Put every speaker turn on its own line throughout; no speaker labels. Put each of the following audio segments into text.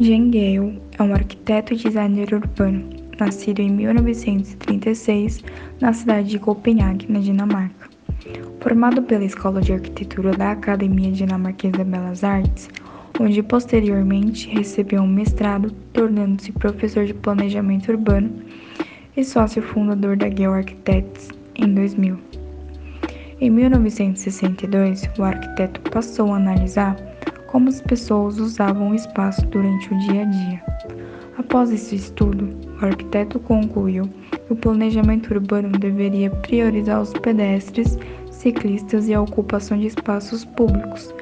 Jean Gale é um arquiteto e designer urbano, nascido em 1936 na cidade de Copenhague, na Dinamarca. Formado pela Escola de Arquitetura da Academia Dinamarquesa de Belas Artes, onde posteriormente recebeu um mestrado, tornando-se professor de planejamento urbano e sócio fundador da Gale Architects em 2000. Em 1962, o arquiteto passou a analisar como as pessoas usavam o espaço durante o dia a dia. Após esse estudo, o arquiteto concluiu que o planejamento urbano deveria priorizar os pedestres, ciclistas e a ocupação de espaços públicos.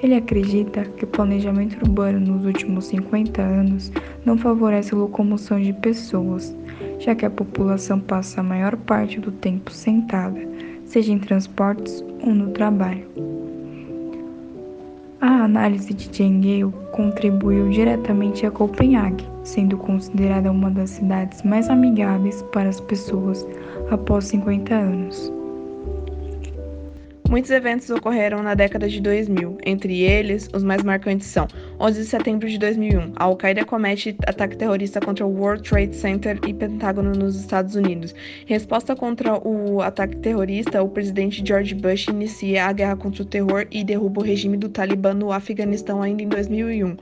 Ele acredita que o planejamento urbano nos últimos 50 anos não favorece a locomoção de pessoas, já que a população passa a maior parte do tempo sentada, seja em transportes ou no trabalho. A análise de Jean Gale contribuiu diretamente a Copenhague, sendo considerada uma das cidades mais amigáveis para as pessoas após 50 anos.
Muitos eventos ocorreram na década de 2000, entre eles, os mais marcantes são 11 de setembro de 2001, a Al-Qaeda comete ataque terrorista contra o World Trade Center e Pentágono nos Estados Unidos. Em resposta contra o ataque terrorista, o presidente George Bush inicia a guerra contra o terror e derruba o regime do Talibã no Afeganistão ainda em 2001.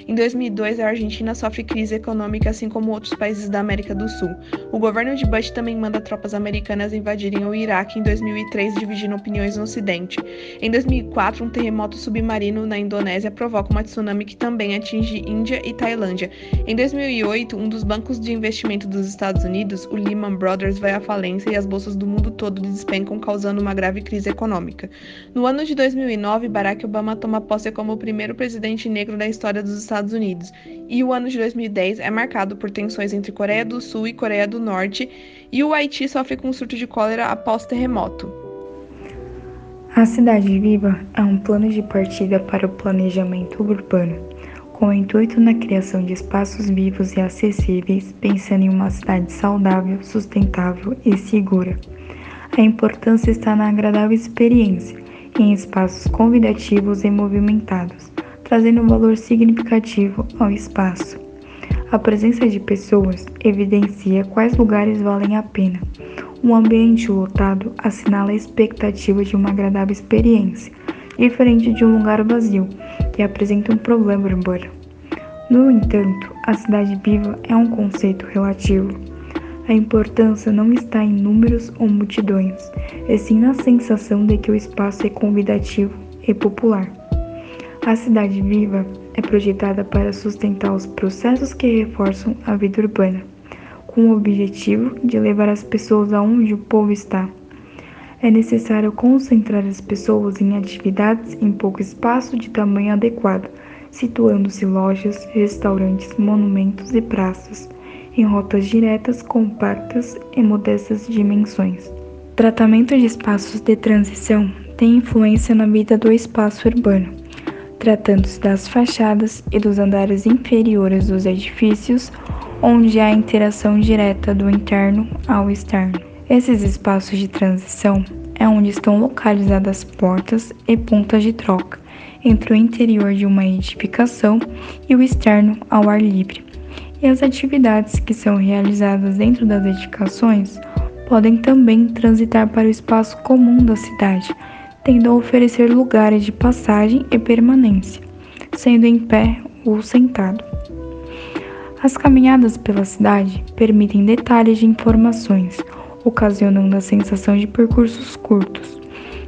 Em 2002, a Argentina sofre crise econômica, assim como outros países da América do Sul. O governo de Bush também manda tropas americanas invadirem o Iraque em 2003, dividindo opiniões no Ocidente. Em 2004, um terremoto submarino na Indonésia provoca uma tsunami que também atinge Índia e Tailândia. Em 2008, um dos bancos de investimento dos Estados Unidos, o Lehman Brothers, vai à falência e as bolsas do mundo todo despencam, causando uma grave crise econômica. No ano de 2009, Barack Obama toma posse como o primeiro presidente negro da história dos Estados Unidos, e o ano de 2010 é marcado por tensões entre Coreia do Sul e Coreia do Norte, e o Haiti sofre com um surto de cólera após terremoto.
A Cidade Viva é um plano de partida para o planejamento urbano, com o intuito na criação de espaços vivos e acessíveis, pensando em uma cidade saudável, sustentável e segura. A importância está na agradável experiência, em espaços convidativos e movimentados, trazendo um valor significativo ao espaço. A presença de pessoas evidencia quais lugares valem a pena. Um ambiente lotado assinala a expectativa de uma agradável experiência, diferente de um lugar vazio, que apresenta um problema urbano. No entanto, a cidade viva é um conceito relativo. A importância não está em números ou multidões, e sim na sensação de que o espaço é convidativo e popular. A cidade viva é projetada para sustentar os processos que reforçam a vida urbana, com o objetivo de levar as pessoas aonde o povo está. É necessário concentrar as pessoas em atividades em pouco espaço de tamanho adequado, situando-se lojas, restaurantes, monumentos e praças, em rotas diretas, compactas e modestas dimensões. O tratamento de espaços de transição tem influência na vida do espaço urbano, tratando-se das fachadas e dos andares inferiores dos edifícios, onde há interação direta do interno ao externo. Esses espaços de transição é onde estão localizadas portas e pontas de troca entre o interior de uma edificação e o externo ao ar livre. E as atividades que são realizadas dentro das edificações podem também transitar para o espaço comum da cidade, tendo a oferecer lugares de passagem e permanência, sendo em pé ou sentado. As caminhadas pela cidade permitem detalhes de informações, ocasionando a sensação de percursos curtos.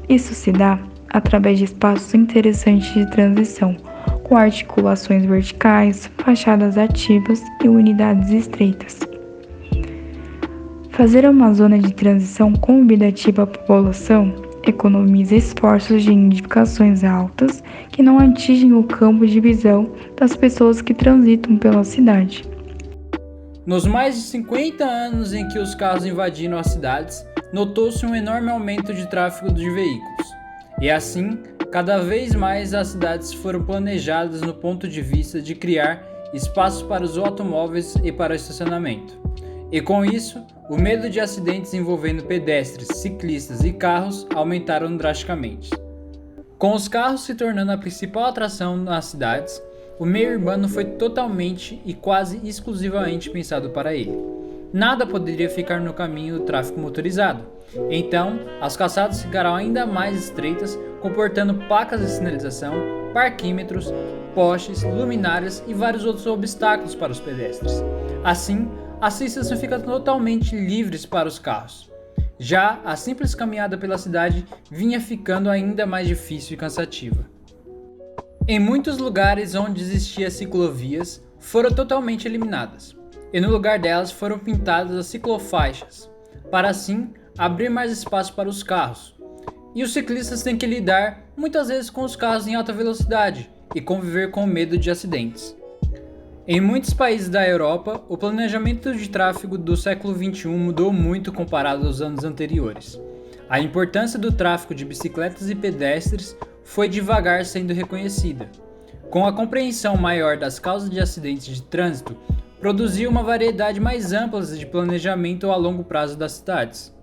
Isso se dá através de espaços interessantes de transição, com articulações verticais, fachadas ativas e unidades estreitas. Fazer uma zona de transição convidativa à população economiza esforços de edificações altas que não atingem o campo de visão das pessoas que transitam pela cidade.
Nos mais de 50 anos em que os carros invadiram as cidades, notou-se um enorme aumento de tráfego de veículos. E assim, cada vez mais as cidades foram planejadas no ponto de vista de criar espaços para os automóveis e para estacionamento. E com isso, o medo de acidentes envolvendo pedestres, ciclistas e carros aumentaram drasticamente. Com os carros se tornando a principal atração nas cidades, o meio urbano foi totalmente e quase exclusivamente pensado para ele. Nada poderia ficar no caminho do tráfego motorizado. Então, as calçadas ficaram ainda mais estreitas, comportando placas de sinalização, parquímetros, postes, luminárias e vários outros obstáculos para os pedestres. Assim, a circulação fica totalmente livre para os carros. Já a simples caminhada pela cidade vinha ficando ainda mais difícil e cansativa. Em muitos lugares onde existiam ciclovias, foram totalmente eliminadas, e no lugar delas foram pintadas as ciclofaixas, para assim abrir mais espaço para os carros. E os ciclistas têm que lidar muitas vezes com os carros em alta velocidade e conviver com o medo de acidentes. Em muitos países da Europa, o planejamento de tráfego do século XXI mudou muito comparado aos anos anteriores. A importância do tráfego de bicicletas e pedestres foi devagar sendo reconhecida. Com a compreensão maior das causas de acidentes de trânsito, produziu uma variedade mais ampla de planejamento a longo prazo das cidades.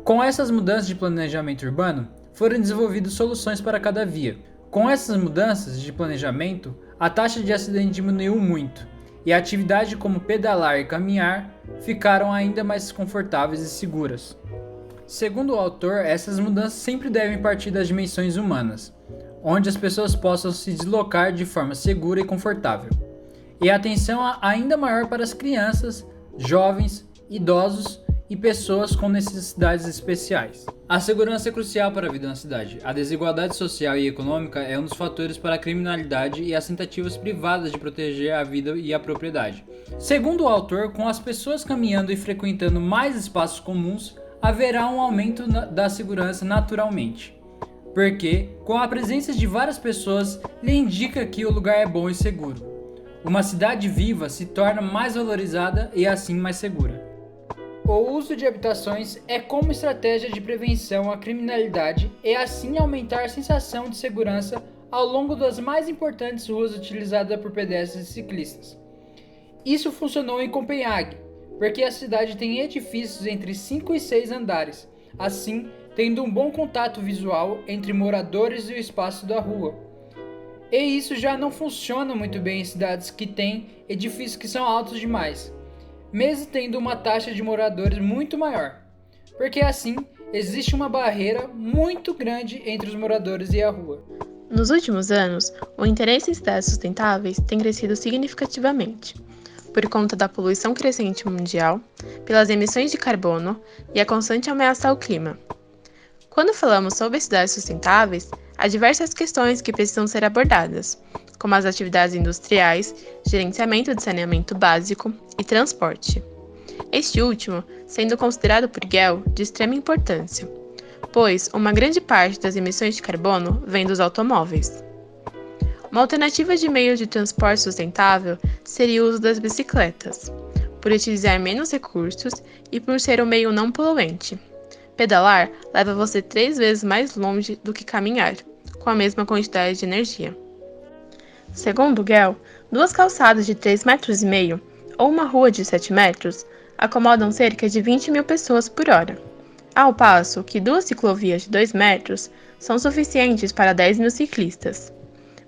Com essas mudanças de planejamento urbano, foram desenvolvidas soluções para cada via. Com essas mudanças de planejamento, a taxa de acidente diminuiu muito, e a atividade como pedalar e caminhar ficaram ainda mais confortáveis e seguras. Segundo o autor, essas mudanças sempre devem partir das dimensões humanas, onde as pessoas possam se deslocar de forma segura e confortável. E a atenção ainda maior para as crianças, jovens, idosos e pessoas com necessidades especiais. A segurança é crucial para a vida na cidade. A desigualdade social e econômica é um dos fatores para a criminalidade e as tentativas privadas de proteger a vida e a propriedade. Segundo o autor, com as pessoas caminhando e frequentando mais espaços comuns, haverá um aumento da segurança naturalmente, porque com a presença de várias pessoas lhe indica que o lugar é bom e seguro. Uma cidade viva se torna mais valorizada e assim mais segura. O uso de habitações é como estratégia de prevenção à criminalidade e assim aumentar a sensação de segurança ao longo das mais importantes ruas utilizadas por pedestres e ciclistas. Isso funcionou em Copenhague, porque a cidade tem edifícios entre 5 e 6 andares, assim tendo um bom contato visual entre moradores e o espaço da rua. E isso já não funciona muito bem em cidades que têm edifícios que são altos demais, mesmo tendo uma taxa de moradores muito maior, porque assim existe uma barreira muito grande entre os moradores e a rua.
Nos últimos anos, o interesse em cidades sustentáveis tem crescido significativamente, por conta da poluição crescente mundial, pelas emissões de carbono e a constante ameaça ao clima. Quando falamos sobre cidades sustentáveis, há diversas questões que precisam ser abordadas, como as atividades industriais, gerenciamento de saneamento básico e transporte. Este último sendo considerado por Gell de extrema importância, pois uma grande parte das emissões de carbono vem dos automóveis. Uma alternativa de meio de transporte sustentável seria o uso das bicicletas, por utilizar menos recursos e por ser um meio não poluente. Pedalar leva você 3 vezes mais longe do que caminhar, com a mesma quantidade de energia. Segundo Gell, 2 calçadas de 3,5 metros ou uma rua de 7 metros acomodam cerca de 20 mil pessoas por hora, ao passo que 2 ciclovias de 2 metros são suficientes para 10 mil ciclistas.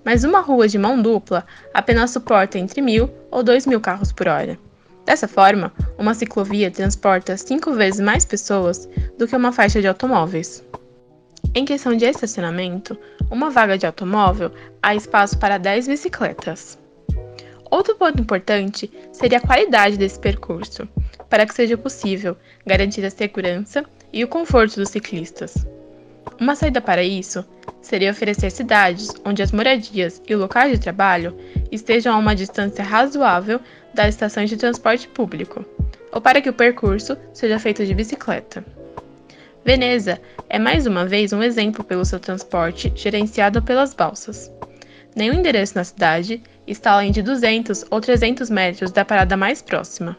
Mas uma rua de mão dupla apenas suporta entre 1.000 ou 2.000 carros por hora. Dessa forma, uma ciclovia transporta 5 vezes mais pessoas do que uma faixa de automóveis. Em questão de estacionamento, uma vaga de automóvel há espaço para 10 bicicletas. Outro ponto importante seria a qualidade desse percurso, para que seja possível garantir a segurança e o conforto dos ciclistas. Uma saída para isso seria oferecer cidades onde as moradias e o local de trabalho estejam a uma distância razoável das estações de transporte público, ou para que o percurso seja feito de bicicleta. Veneza é mais uma vez um exemplo pelo seu transporte gerenciado pelas balsas. Nenhum endereço na cidade está além de 200 ou 300 metros da parada mais próxima.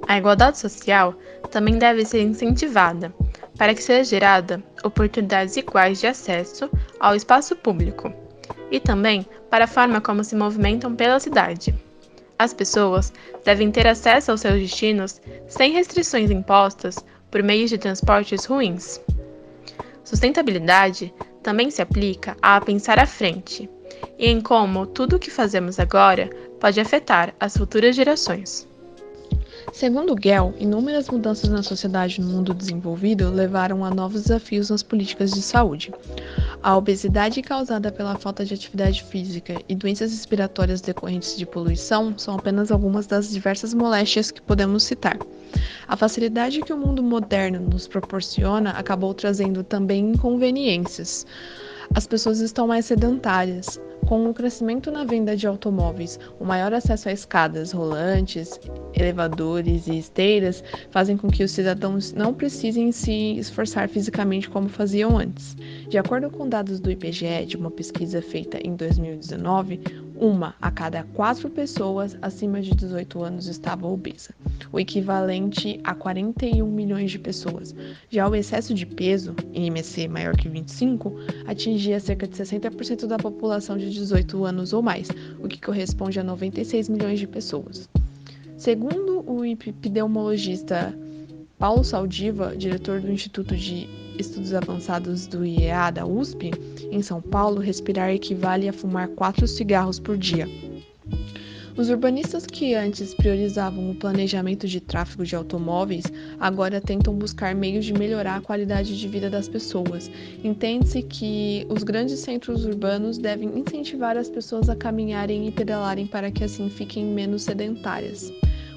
A igualdade social também deve ser incentivada, para que seja gerada oportunidades iguais de acesso ao espaço público, e também para a forma como se movimentam pela cidade. As pessoas devem ter acesso aos seus destinos sem restrições impostas por meios de transportes ruins. Sustentabilidade também se aplica a pensar à frente
e em como tudo o que fazemos agora pode afetar as futuras gerações.
Segundo Gell, inúmeras mudanças na sociedade no mundo desenvolvido levaram a novos desafios nas políticas de saúde. A obesidade causada pela falta de atividade física e doenças respiratórias decorrentes de poluição são apenas algumas das diversas moléstias que podemos citar. A facilidade que o mundo moderno nos proporciona acabou trazendo também inconveniências. As pessoas estão mais sedentárias. Com o crescimento na venda de automóveis, o maior acesso a escadas rolantes, elevadores e esteiras fazem com que os cidadãos não precisem se esforçar fisicamente como faziam antes. De acordo com dados do IBGE, de uma pesquisa feita em 2019, 1 a cada 4 pessoas acima de 18 anos estava obesa, o equivalente a 41 milhões de pessoas. Já o excesso de peso, IMC maior que 25, atingia cerca de 60% da população de 18 anos ou mais, o que corresponde a 96 milhões de pessoas. Segundo o epidemiologista Paulo Saldiva, diretor do Instituto de Estudos Avançados do IEA da USP, em São Paulo, respirar equivale a fumar 4 cigarros por dia. Os urbanistas que antes priorizavam o planejamento de tráfego de automóveis, agora tentam buscar meios de melhorar a qualidade de vida das pessoas. Entende-se que os grandes centros urbanos devem incentivar as pessoas a caminharem e pedalarem para que assim fiquem menos sedentárias.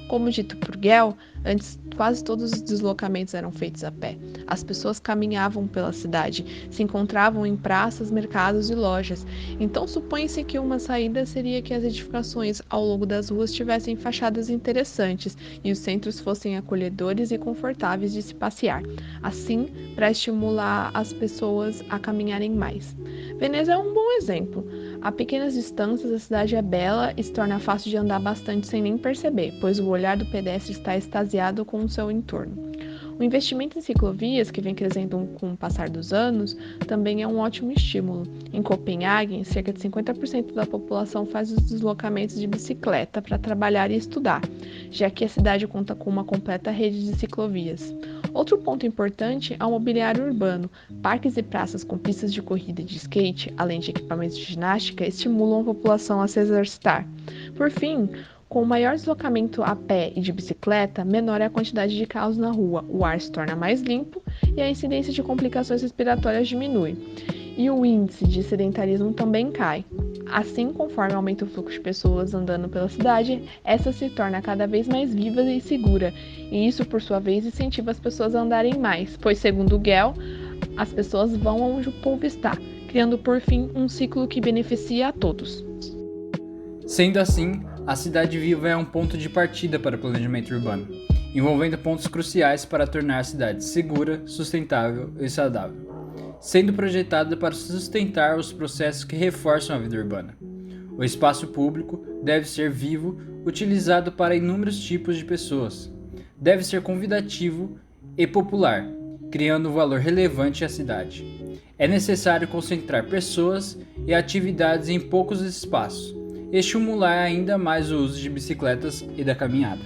Como dito por Gell, antes quase todos os deslocamentos eram feitos a pé. As pessoas caminhavam pela cidade, se encontravam em praças, mercados e lojas. Então supõe-se que uma saída seria que as edificações ao longo das ruas tivessem fachadas interessantes e os centros fossem acolhedores e confortáveis de se passear. Assim, para estimular as pessoas a caminharem mais. Veneza é um bom exemplo. A pequenas distâncias, a cidade é bela e se torna fácil de andar bastante sem nem perceber, pois o olhar do pedestre está extasiado com o seu entorno. O investimento em ciclovias, que vem crescendo com o passar dos anos, também é um ótimo estímulo. Em Copenhague, cerca de 50% da população faz os deslocamentos de bicicleta para trabalhar e estudar, já que a cidade conta com uma completa rede de ciclovias. Outro ponto importante é o mobiliário urbano. Parques e praças com pistas de corrida e de skate, além de equipamentos de ginástica, estimulam a população a se exercitar. Por fim, com o maior deslocamento a pé e de bicicleta, menor é a quantidade de carros na rua, o ar se torna mais limpo e a incidência de complicações respiratórias diminui. E o índice de sedentarismo também cai. Assim, conforme aumenta o fluxo de pessoas andando pela cidade, essa se torna cada vez mais viva e segura, e isso, por sua vez, incentiva as pessoas a andarem mais, pois, segundo Gell, as pessoas vão onde o povo está, criando, por fim, um ciclo que beneficia a todos.
Sendo assim, a Cidade Viva é um ponto de partida para o planejamento urbano, envolvendo pontos cruciais para tornar a cidade segura, sustentável e saudável, sendo projetada para sustentar os processos que reforçam a vida urbana. O espaço público deve ser vivo, utilizado para inúmeros tipos de pessoas. Deve ser convidativo e popular, criando um valor relevante à cidade. É necessário concentrar pessoas e atividades em poucos espaços e estimular ainda mais o uso de bicicletas e da caminhada.